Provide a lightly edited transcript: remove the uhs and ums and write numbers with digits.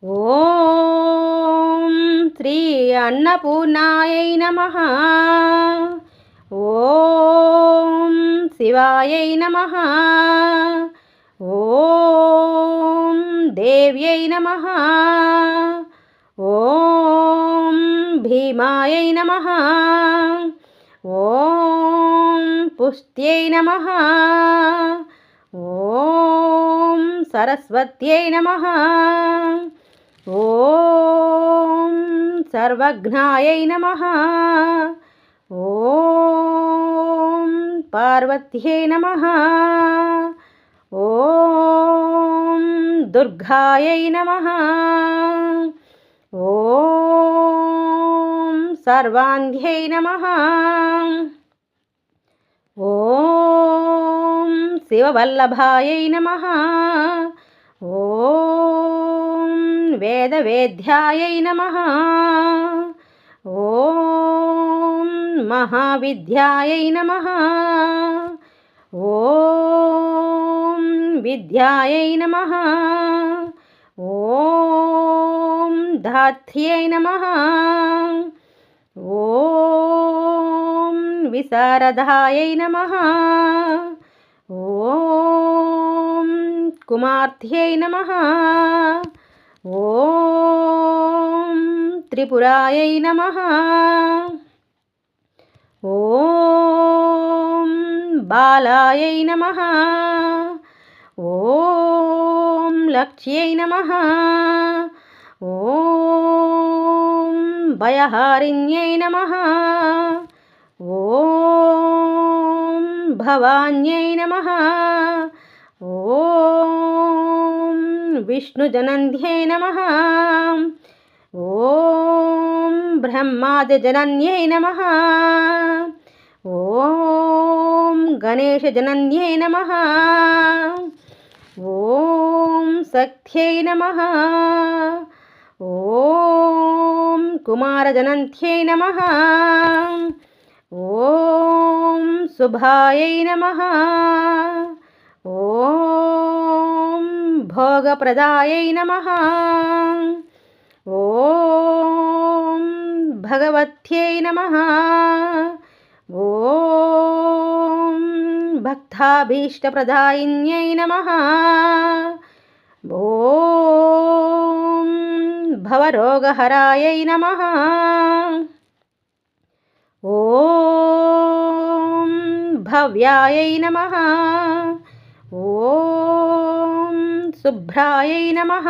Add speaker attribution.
Speaker 1: ఓం శ్రీ అన్నపూర్ణాయై నమః. ఓం శివాయై నమః. ఓం దేవ్యై నమః. ఓం భీమాయై నమః. ఓం పుష్ట్యై నమః. ఓం సరస్వత్యై నమః. ఓం సర్వజ్ఞాయై నమః. ఓం పార్వత్యై నమః. ఓం దుర్గాయై నమః. ఓం సర్వాంధ్యై నమః. ఓం శివవల్లభాయై నమః. ఓం వేదవేద్యాయై నమః. ఓం మహావిద్యాయై నమః. ఓం విద్యాయై నమః. ఓం ధాత్ర్యై నమః. ఓం విశారదాయై నమః. ఓం కుమార్తెయై నమః. ఓం త్రిపురాయై నమః. ఓం బాలాయై నమః. ఓం లక్ష్యై నమః. ఓం భయహారిణ్యై నమః. ఓం భవాన్యై నమః. ఓం విష్ణుజనంధ్యై నమః. ఓం బ్రహ్మాదిజనన్యై నమః. ఓం గణేశజనన్యై నమః. ఓం శక్త్యై నమః. ఓం కుమారజనంత్యై నమః. ఓం శుభాయై నమః. ఓం భోగప్రదాయై నమః. ఓం భగవత్యై నమః. ఓం భక్తాభీష్టప్రదాయిన్యై నమః. ఓం భవరోగహరాయై నమః. ఓం భవ్యాయై నమః. ఓం శుభ్రాయై నమః.